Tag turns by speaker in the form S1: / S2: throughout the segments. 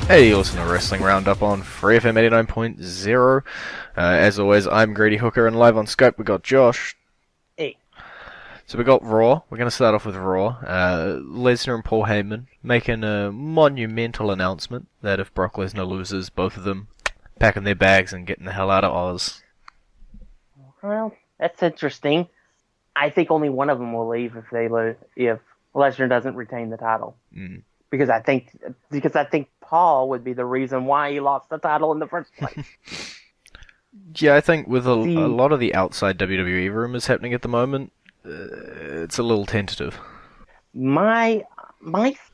S1: Hey, you listen to Wrestling Roundup on FreeFM 89.0. As always, I'm Grady Hooker, and live on Skype we got Josh.
S2: Hey.
S1: So we got Raw. We're going to start off with Raw. Lesnar and Paul Heyman making a monumental announcement that if Brock Lesnar loses, both of them packing their bags and getting the hell out of Oz.
S2: Well, that's interesting. I think only one of them will leave if Lesnar doesn't retain the title. Because I think Paul would be the reason why he lost the title in the first place.
S1: Yeah, I think with a lot of the outside WWE rumors happening at the moment, it's a little tentative.
S2: My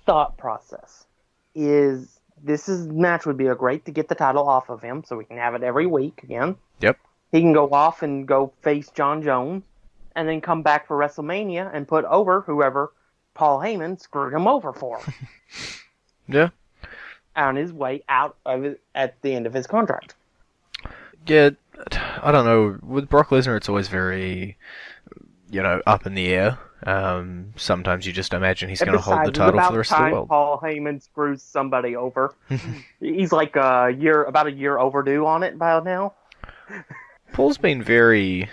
S2: thought process is this match would be great to get the title off of him so we can have it every week again.
S1: Yep.
S2: He can go off and go face John Jones and then come back for WrestleMania and put over whoever Paul Heyman screwed him over for.
S1: Yeah.
S2: On his way out of it at the end of his contract.
S1: Yeah, I don't know. With Brock Lesnar, it's always very, up in the air. Sometimes you just imagine he's going to hold the title for the rest of the world.
S2: Paul Heyman screws somebody over. He's like about a year overdue on it by now.
S1: Paul's been very,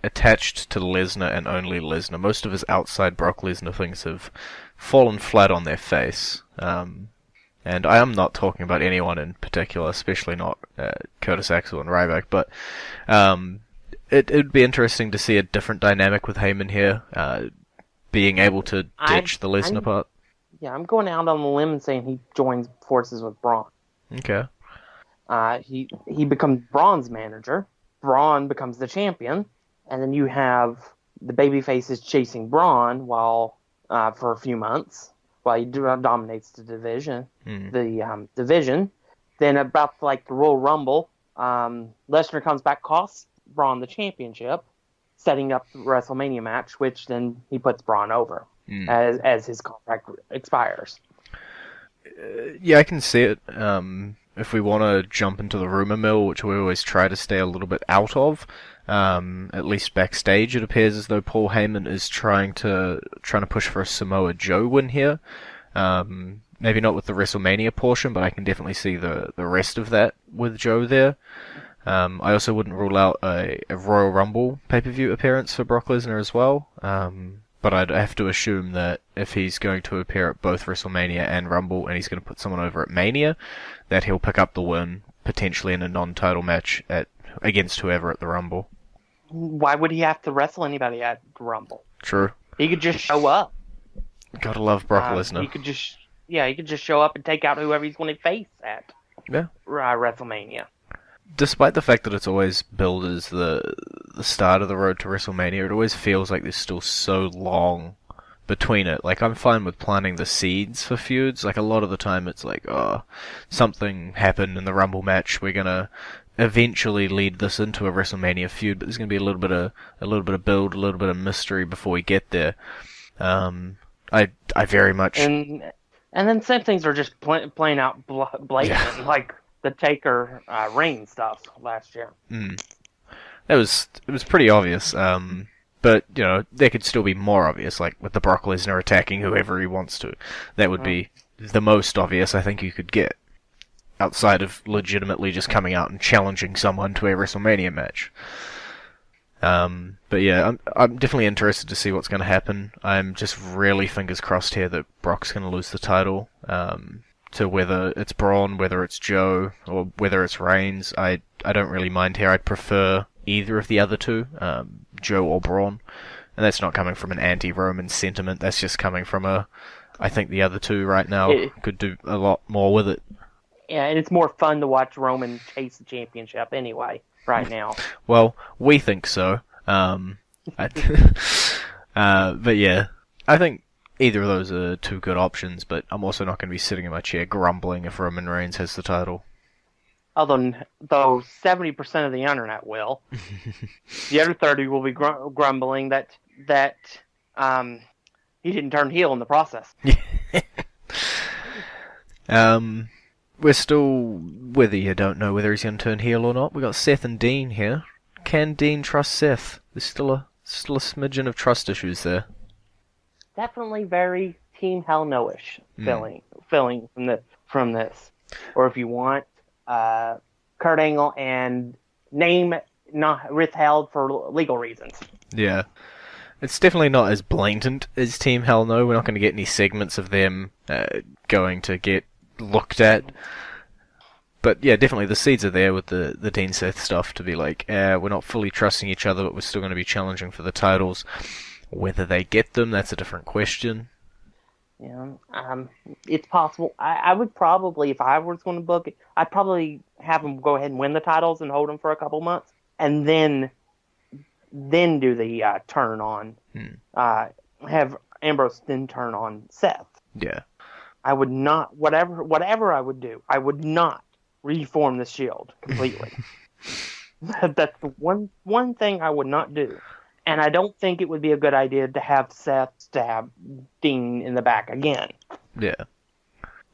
S1: attached to Lesnar and only Lesnar. Most of his outside Brock Lesnar things have fallen flat on their face. And I am not talking about anyone in particular, especially not Curtis Axel and Ryback, but it'd be interesting to see a different dynamic with Heyman here, being able to ditch the Lesnar part.
S2: Yeah, I'm going out on the limb and saying he joins forces with Braun.
S1: Okay.
S2: He becomes Braun's manager. Braun becomes the champion, and then you have the babyfaces chasing Braun for a few months while he dominates the division. Then about the Royal Rumble, Lesnar comes back, costs Braun the championship, setting up the WrestleMania match, which then he puts Braun over as his contract expires.
S1: Yeah, I can see it. If we want to jump into the rumor mill, which we always try to stay a little bit out of, at least backstage, it appears as though Paul Heyman is trying to push for a Samoa Joe win here. Maybe not with the WrestleMania portion, but I can definitely see the rest of that with Joe there. I also wouldn't rule out a Royal Rumble pay-per-view appearance for Brock Lesnar as well. But I'd have to assume that if he's going to appear at both WrestleMania and Rumble, and he's going to put someone over at Mania, that he'll pick up the win, potentially in a non-title match against whoever at the Rumble.
S2: Why would he have to wrestle anybody at the Rumble?
S1: True.
S2: He could just show up.
S1: Gotta love Brock Lesnar.
S2: He could just show up and take out whoever he's going to face at WrestleMania. Despite
S1: the fact that it's always billed as the start of the road to WrestleMania, it always feels like there's still so long between it. I'm fine with planting the seeds for feuds. A lot of the time it's something happened in the Rumble match. We're gonna eventually lead this into a WrestleMania feud, but there's gonna be a little bit of build, a little bit of mystery before we get there. I very much.
S2: And then some things are just plain out blatant, like the Taker Reign stuff last year.
S1: It was pretty obvious. But there could still be more obvious, like with the Brock Lesnar attacking whoever he wants to. That would be the most obvious I think you could get, outside of legitimately just coming out and challenging someone to a WrestleMania match. But yeah, I'm definitely interested to see what's going to happen. I'm just really fingers crossed here that Brock's going to lose the title. To whether it's Braun, whether it's Joe, or whether it's Reigns, I don't really mind here. I'd prefer either of the other two, Joe or Braun. And that's not coming from an anti-Roman sentiment, that's just coming from I think the other two right now could do a lot more with it.
S2: Yeah, and it's more fun to watch Roman chase the championship anyway, right now.
S1: Well, we think so. But yeah, I think either of those are two good options, but I'm also not going to be sitting in my chair grumbling if Roman Reigns has the title.
S2: Though 70% of the internet will. The other 30 will be grumbling that he didn't turn heel in the process.
S1: We're still, whether you don't know whether he's going to turn heel or not, we got Seth and Dean here. Can Dean trust Seth? There's still a smidgen of trust issues there.
S2: Definitely very Team Hell No-ish feeling from from this. Or if you want, Kurt Angle and name not withheld for legal reasons.
S1: Yeah. It's definitely not as blatant as Team Hell No. We're not going to get any segments of them going to get looked at. But yeah, definitely the seeds are there with the Dean Seth stuff to be like, we're not fully trusting each other, but we're still going to be challenging for the titles. Whether they get them, that's a different question.
S2: Yeah, it's possible. I would probably, if I was going to book it, I'd probably have them go ahead and win the titles and hold them for a couple months, and then do the turn on. Have Ambrose then turn on Seth.
S1: Yeah.
S2: I would not, whatever I would do, I would not reform the Shield completely. That's the one thing I would not do. And I don't think it would be a good idea to have Seth stab Dean in the back again.
S1: Yeah.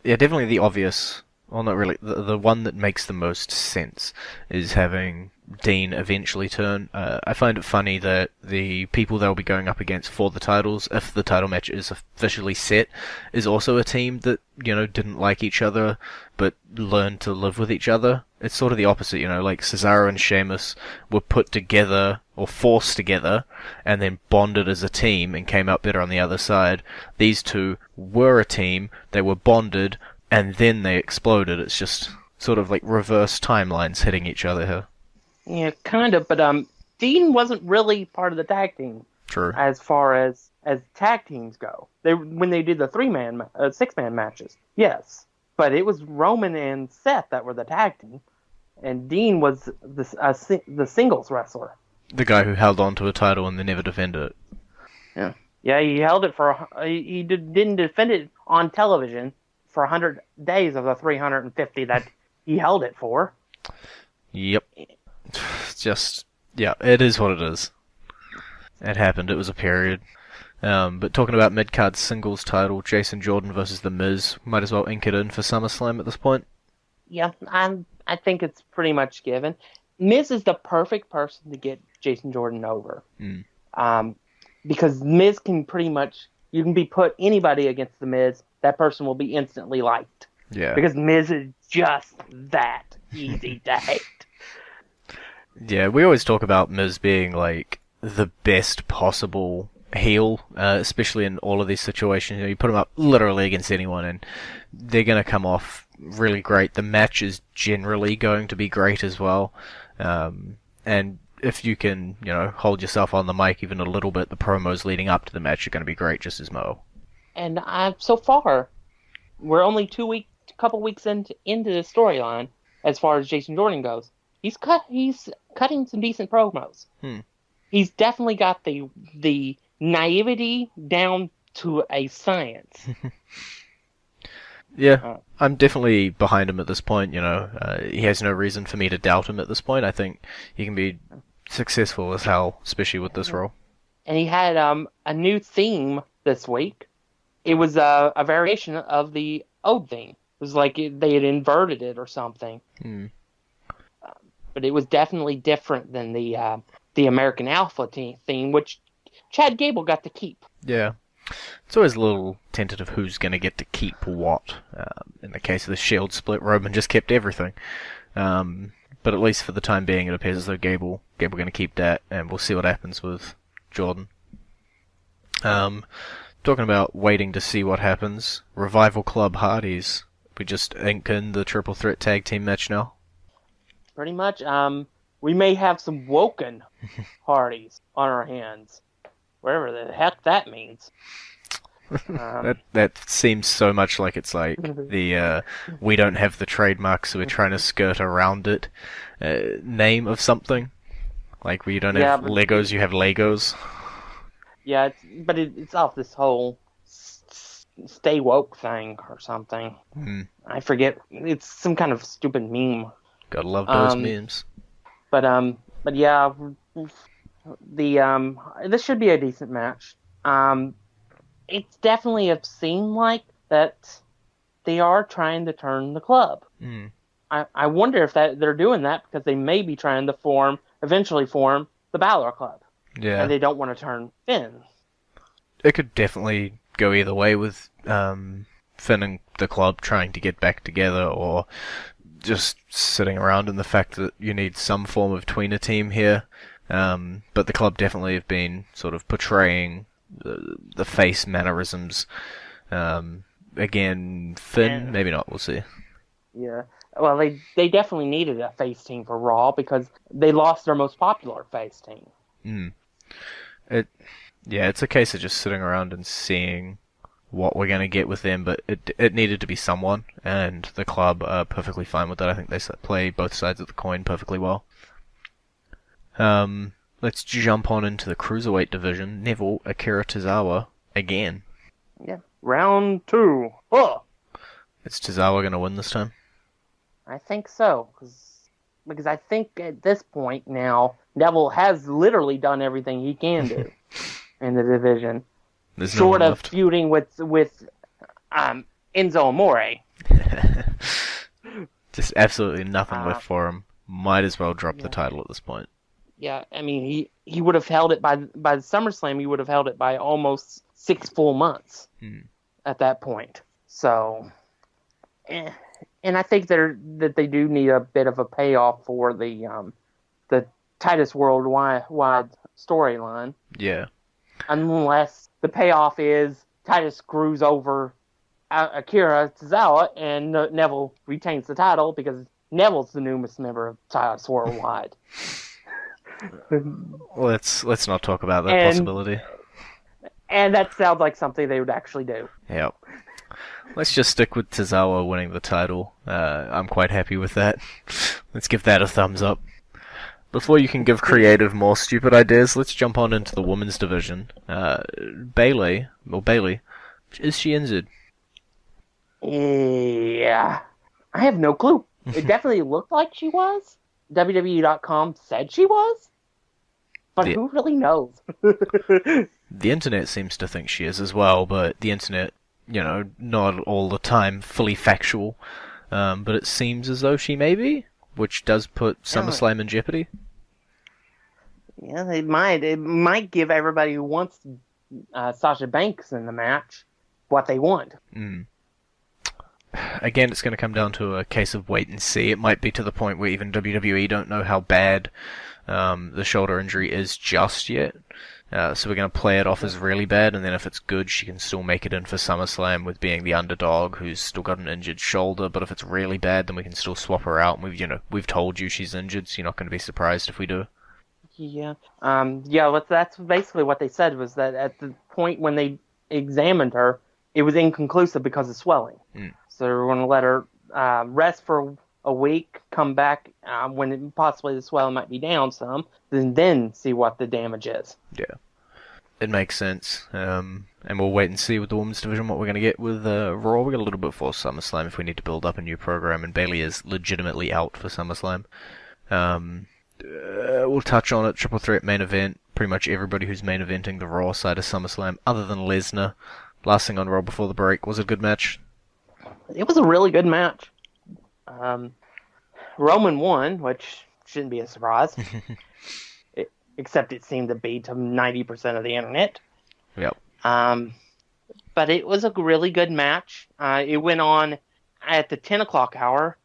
S1: Yeah, definitely the obvious, well, not really, the one that makes the most sense is having Dean eventually turn. I find it funny that the people they'll be going up against for the titles, if the title match is officially set, is also a team that, didn't like each other, but learned to live with each other. It's sort of the opposite, like Cesaro and Sheamus were put together, or forced together, and then bonded as a team and came out better on the other side. These two were a team, they were bonded, and then they exploded. It's just sort of like reverse timelines hitting each other here.
S2: Yeah, kind of, but Dean wasn't really part of the tag team.
S1: True.
S2: As far as tag teams go. When they did the 6-man matches, yes. But it was Roman and Seth that were the tag team, and Dean was the singles wrestler.
S1: The guy who held on to a title and then never defended it.
S2: Yeah. Yeah, he held it for... He didn't defend it on television for 100 days of the 350 that he held it for.
S1: Yep. Just... Yeah, it is what it is. It happened. It was a period. But talking about mid-card singles title, Jason Jordan versus The Miz, might as well ink it in for SummerSlam at this point.
S2: Yeah, I think it's pretty much given. Miz is the perfect person to get Jason Jordan over. Because Miz can pretty much... You can put anybody against The Miz, that person will be instantly liked.
S1: Yeah.
S2: Because Miz is just that easy to hate.
S1: Yeah, we always talk about Miz being, like, the best possible heel, especially in all of these situations. You put him up literally against anyone, and they're going to come off really great. The match is generally going to be great as well. And if you can, hold yourself on the mic even a little bit, the promos leading up to the match are going to be great just as well.
S2: And so far, we're only couple weeks into the storyline as far as Jason Jordan goes. He's cutting some decent promos. He's definitely got the naivety down to a science.
S1: Yeah, I'm definitely behind him at this point. He has no reason for me to doubt him at this point. I think he can be successful as hell, especially with this role.
S2: And he had a new theme this week. It was a variation of the old theme. It was like they had inverted it or something. But it was definitely different than the American Alpha theme, which Chad Gable got to keep.
S1: Yeah. It's always a little tentative who's going to get to keep what. In the case of the Shield split, Roman just kept everything. But at least for the time being, it appears as though Gable going to keep that, and we'll see what happens with Jordan. Talking about waiting to see what happens, Revival Club Hardys. We just ink in the triple threat tag team match now.
S2: Pretty much. We may have some Woken Hardys on our hands. Whatever the heck that means.
S1: That seems so much like it's like the we don't have the trademark, so we're trying to skirt around it name of something. Like we don't have Legos, you have Legos.
S2: Yeah, it's off this whole stay woke thing or something. I forget. It's some kind of stupid meme.
S1: Gotta love those memes.
S2: But yeah, this should be a decent match. It's definitely a seem like that they are trying to turn the club. I wonder if they're doing that because they may be trying to eventually form the Balor Club.
S1: Yeah.
S2: And they don't want to turn Finn.
S1: It could definitely go either way with Finn and the club trying to get back together, or just sitting around in the fact that you need some form of tweener team here. But the club definitely have been sort of portraying the face mannerisms. Again, Finn, maybe not, we'll see.
S2: Yeah. Well, they definitely needed a face team for Raw because they lost their most popular face team.
S1: It's a case of just sitting around and seeing what we're going to get with them, but it needed to be someone, and the club are perfectly fine with that. I think they play both sides of the coin perfectly well. Let's jump on into the Cruiserweight division. Neville, Akira Tozawa, again.
S2: Yeah. Round 2. Oh!
S1: Is Tozawa going to win this time?
S2: I think so, because I think at this point now, Neville has literally done everything he can do in the division.
S1: There's
S2: short
S1: no
S2: of feuding with Enzo Amore.
S1: Just absolutely nothing left for him. Might as well drop the title at this point.
S2: Yeah, I mean, he would have held it by the SummerSlam. He would have held it by almost 6 full months at that point. So, and I think that they do need a bit of a payoff for the Titus Worldwide storyline.
S1: Yeah.
S2: Unless the payoff is Titus screws over Akira Tozawa and Neville retains the title because Neville's the newest member of Titus Worldwide.
S1: Let's not talk about that possibility.
S2: And that sounds like something they would actually do.
S1: Yep. Let's just stick with Tozawa winning the title. I'm quite happy with that. Let's give that a thumbs up. Before you can give creative, more stupid ideas, let's jump on into the women's division. Bayley, is she injured?
S2: Yeah. I have no clue. It definitely looked like she was. WWE.com said she was. But who really knows?
S1: The internet seems to think she is as well, but the internet, not all the time fully factual. But it seems as though she may be, which does put SummerSlam in jeopardy.
S2: Yeah, it might. It might give everybody who wants Sasha Banks in the match what they want.
S1: Again, it's going to come down to a case of wait and see. It might be to the point where even WWE don't know how bad the shoulder injury is just yet. So we're going to play it off as really bad, and then if it's good, she can still make it in for SummerSlam with being the underdog who's still got an injured shoulder. But if it's really bad, then we can still swap her out. And we've told you she's injured, so you're not going to be surprised if we do.
S2: Yeah. That's basically what they said, was that at the point when they examined her, it was inconclusive because of swelling. So we're going to let her rest for a week, come back when possibly the swelling might be down some, then see what the damage is.
S1: Yeah. It makes sense. And we'll wait and see with the women's division what we're going to get with Raw. We got a little bit for SummerSlam if we need to build up a new program, and Bayley is legitimately out for SummerSlam. We'll touch on it. Triple threat main event. Pretty much everybody who's main eventing the Raw side of SummerSlam, other than Lesnar. Last thing on Raw before the break. Was it a good match?
S2: It was a really good match. Roman won, which shouldn't be a surprise. Except it seemed to be to 90% of the internet.
S1: Yep.
S2: But it was a really good match. It went on at the 10 o'clock hour,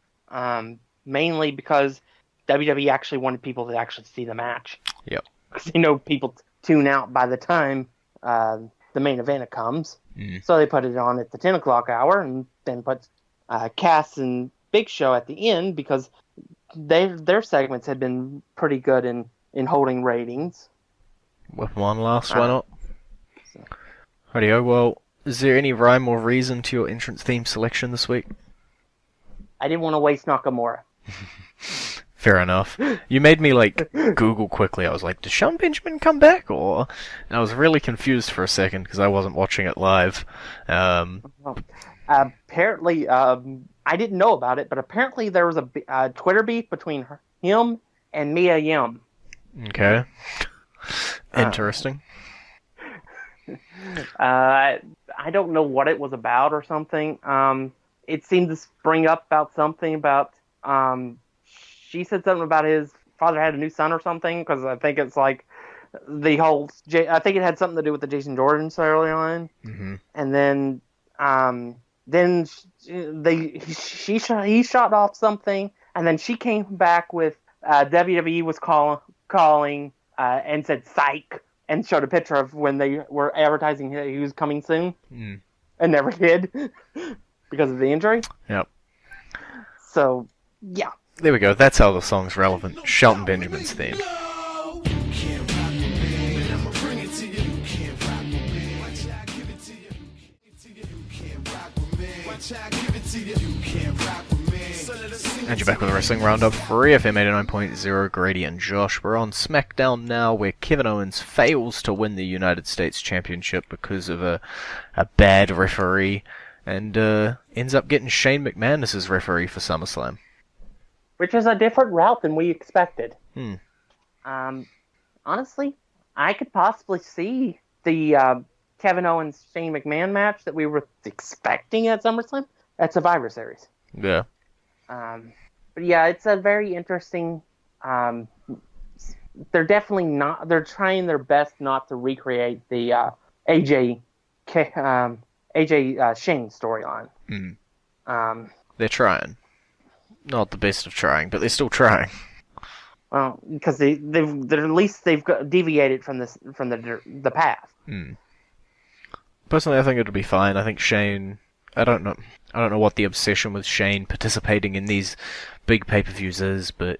S2: mainly because WWE actually wanted people to actually see the match.
S1: Yep.
S2: Because people tune out by the time the main event comes. So they put it on at the 10 o'clock hour and then put Cass and Big Show at the end because their segments had been pretty good in holding ratings.
S1: With one last, why not? Rightio, well, is there any rhyme or reason to your entrance theme selection this week?
S2: I didn't want to waste Nakamura.
S1: Fair enough. You made me, Google quickly. I was like, did Sean Benjamin come back? And I was really confused for a second because I wasn't watching it live.
S2: Apparently, I didn't know about it, but apparently there was a Twitter beef between him and Mia Yim.
S1: Okay. Interesting.
S2: I don't know what it was about or something. It seemed to spring up about something about... she said something about his father had a new son or something, because I think it's the whole... I think it had something to do with the Jason Jordan storyline.
S1: Mm-hmm.
S2: And then then he shot off something, and then she came back with WWE was calling and said psych, and showed a picture of when they were advertising that he was coming soon, and never did because of the injury.
S1: Yep.
S2: So yeah.
S1: There we go. That's how the song's relevant. Shelton Benjamin's theme. And you're back with the Wrestling Roundup, FreeFM 89.0, Grady and Josh. We're on SmackDown now, where Kevin Owens fails to win the United States Championship because of a bad referee, and ends up getting Shane McMahon as his referee for SummerSlam.
S2: Which is a different route than we expected. Honestly, I could possibly see the Kevin Owens Shane McMahon match that we were expecting at SummerSlam at Survivor Series.
S1: Yeah.
S2: But yeah, it's a very interesting. They're definitely not. They're trying their best not to recreate the AJ Shane storyline.
S1: They're trying. Not the best of trying, but they're still trying.
S2: Well, because they've at least they've deviated from the path.
S1: Personally, I think it'll be fine. I think Shane. I don't know what the obsession with Shane participating in these big pay-per-views is, but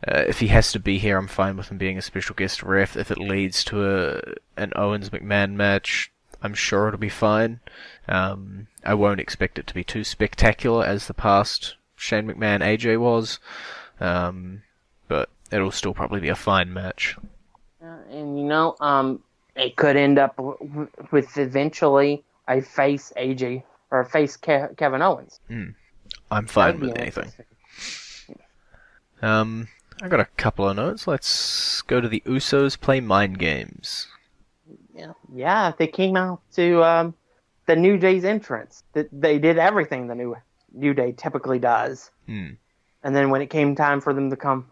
S1: if he has to be here, I'm fine with him being a special guest ref. If it leads to an Owens-McMahon match, I'm sure it'll be fine. I won't expect it to be too spectacular as the past Shane McMahon AJ was, but it'll still probably be a fine match.
S2: And it could end up with eventually a face AJ or a face Kevin Owens.
S1: I'm fine with anything. I got a couple of notes. Let's go to the Usos play mind games.
S2: Yeah. They came out to the New Day's entrance. They did everything the New Day typically does. And then when it came time for them to come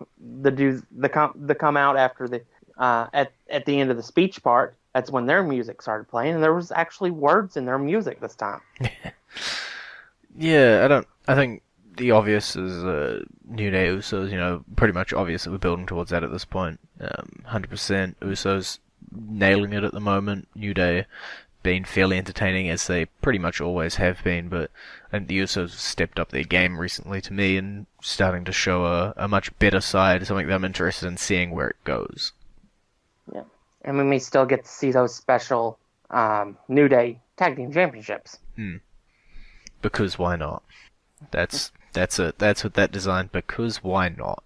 S2: out after the at the end of the speech part, that's when their music started playing, and there was actually words in their music this time.
S1: Yeah, I think the obvious is New Day Usos. Pretty much obvious that we're building towards that at this point. 100% Usos nailing it at the moment. New Day being fairly entertaining as they pretty much always have been, but I think the Usos have stepped up their game recently to me and starting to show a much better side, something that I'm interested in seeing where it goes.
S2: Yeah. And we may still get to see those special New Day Tag Team Championships.
S1: Because why not? That's what that designed. Because why not?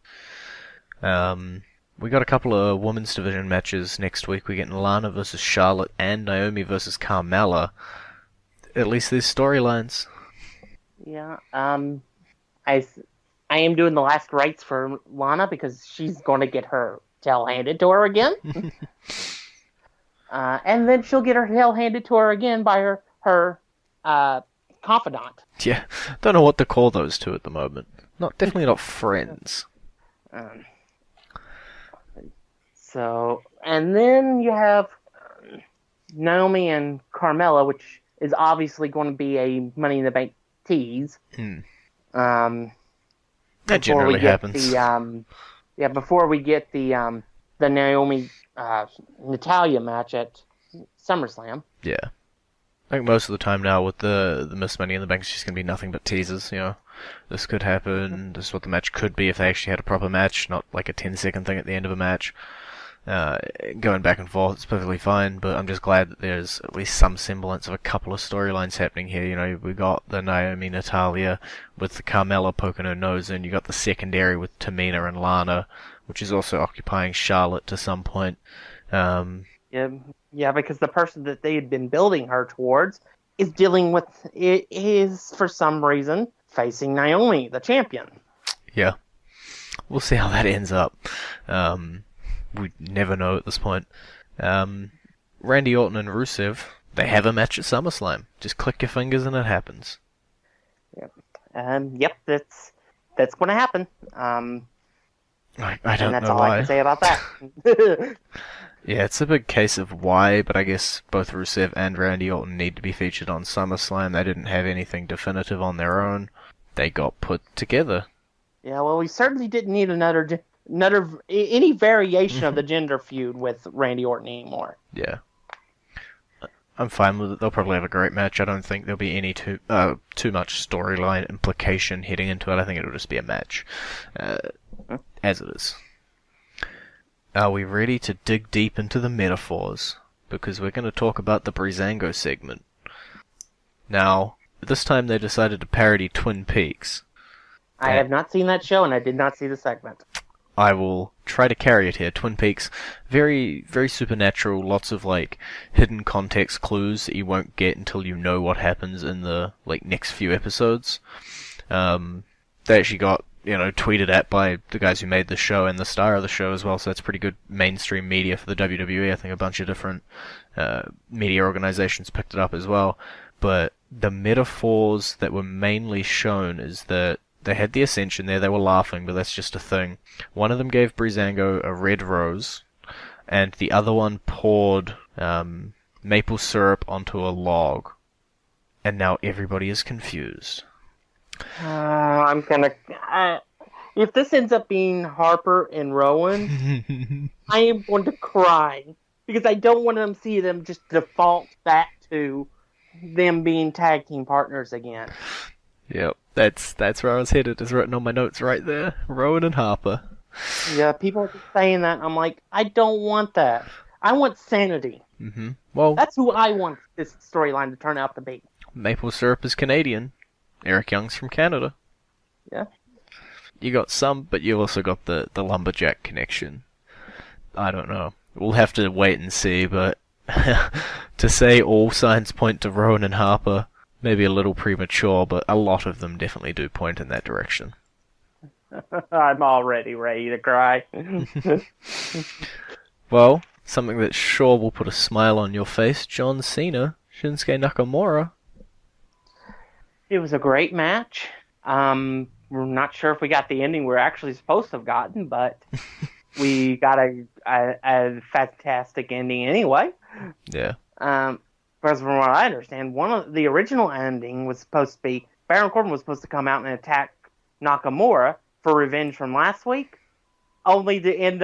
S1: We got a couple of women's division matches next week. We're getting Lana versus Charlotte and Naomi versus Carmella. At least there's storylines.
S2: Yeah. I am doing the last rites for Lana because she's going to get her tail handed to her again. And then she'll get her tail handed to her again by her confidant.
S1: Yeah, don't know what to call those two at the moment. Definitely not friends.
S2: And then you have Naomi and Carmella, which is obviously going to be a Money in the Bank tease.
S1: That generally happens.
S2: Before we get the Naomi Natalia match at SummerSlam.
S1: Yeah. I think most of the time now with the Miss Money in the Bank, it's just going to be nothing but teasers, This could happen, this is what the match could be if they actually had a proper match, not like a 10-second thing at the end of a match. Going back and forth, it's perfectly fine, but I'm just glad that there's at least some semblance of a couple of storylines happening here. We got the Naomi Natalia with the Carmella poking her nose in, you got the secondary with Tamina and Lana, which is also occupying Charlotte to some point.
S2: Yeah, because the person that they had been building her towards is for some reason, facing Naomi, the champion.
S1: Yeah. We'll see how that ends up. We never know at this point. Randy Orton and Rusev, they have a match at SummerSlam. Just click your fingers and it happens.
S2: Yep. That's going to happen.
S1: I don't know why.
S2: And that's all I can say about that.
S1: Yeah, it's a big case of why, but I guess both Rusev and Randy Orton need to be featured on SummerSlam. They didn't have anything definitive on their own. They got put together.
S2: Yeah, well, we certainly didn't need any variation of the gender feud with Randy Orton anymore.
S1: Yeah. I'm fine with it. They'll probably have a great match. I don't think there'll be any too much storyline implication heading into it. I think it'll just be a match, as it is. Are we ready to dig deep into the metaphors? Because we're going to talk about the Breezango segment. Now, this time they decided to parody Twin Peaks.
S2: I have not seen that show, and I did not see the segment.
S1: I will try to carry it here. Twin Peaks, very, very supernatural, lots of, hidden context clues that you won't get until you know what happens in the, next few episodes. They actually got, tweeted at by the guys who made the show and the star of the show as well, so that's pretty good mainstream media for the WWE. I think a bunch of different media organizations picked it up as well. But the metaphors that were mainly shown is that they had the Ascension there, they were laughing, but that's just a thing. One of them gave Breezango a red rose, and the other one poured maple syrup onto a log. And now everybody is confused.
S2: If this ends up being Harper and Rowan, I am going to cry. Because I don't want them to see them just default back to them being tag team partners again.
S1: Yep, that's where I was headed. It's written on my notes right there. Rowan and Harper.
S2: Yeah, people are saying that. I'm like, I don't want that. I want sanity.
S1: Mm-hmm. Well,
S2: that's who I want this storyline to turn out to be.
S1: Maple syrup is Canadian. Eric Young's from Canada.
S2: Yeah.
S1: You got some, but you also got the lumberjack connection. I don't know. We'll have to wait and see, but to say all signs point to Rowan and Harper, maybe a little premature, but a lot of them definitely do point in that direction.
S2: I'm already ready to cry.
S1: Well, something that sure will put a smile on your face, John Cena, Shinsuke Nakamura.
S2: It was a great match. We're not sure if we got the ending we're actually supposed to have gotten, but we got a fantastic ending anyway.
S1: Yeah.
S2: Because from what I understand, one of the original ending was supposed to be Baron Corbin was supposed to come out and attack Nakamura for revenge from last week, only to end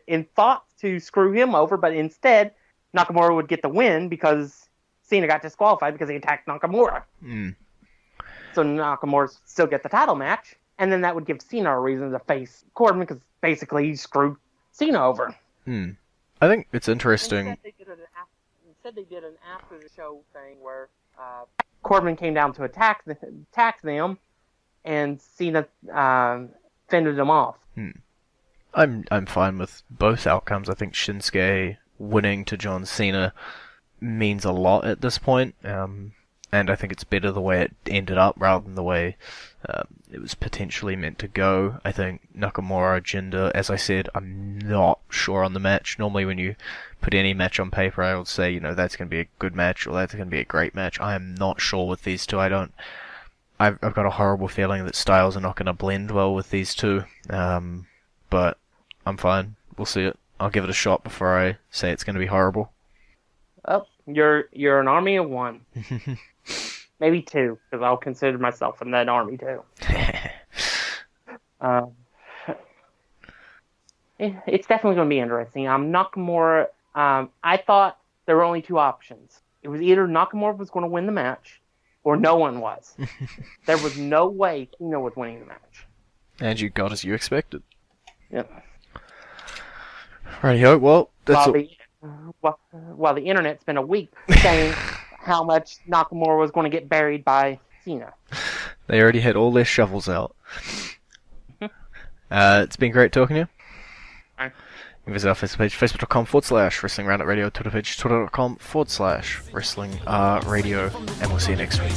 S2: in thoughts to screw him over, but instead Nakamura would get the win because Cena got disqualified because he attacked Nakamura. So Nakamura would still get the title match, and then that would give Cena a reason to face Corbin because basically he screwed Cena over.
S1: I think it's interesting.
S2: Instead they did an after the show thing where Corbin came down to attack them, and Cena fended them off.
S1: I'm fine with both outcomes. I think Shinsuke winning to John Cena means a lot at this point, and I think it's better the way it ended up rather than the way it was potentially meant to go. I think Nakamura, Jinder, as I said, I'm not sure on the match. Normally when you put any match on paper, I would say, that's going to be a good match or that's going to be a great match. I am not sure with these two. I've got a horrible feeling that styles are not going to blend well with these two. But I'm fine. We'll see it. I'll give it a shot before I say it's going to be horrible.
S2: Oh, you're an army of one. Maybe two, because I'll consider myself in that army too. It's definitely going to be interesting. Nakamura, I thought there were only two options. It was either Nakamura was going to win the match, or no one was. There was no way Cena was winning the match.
S1: And you got as you expected.
S2: Yep.
S1: Rightio, well, that's
S2: while the internet spent a week saying how much Nakamura was going to get buried by Cena.
S1: They already had all their shovels out. It's been great talking to you.
S2: Right.
S1: Visit our Facebook page, facebook.com/Wrestling Roundup Radio, Twitter page, twitter.com/Wrestling Radio, and we'll see you next week.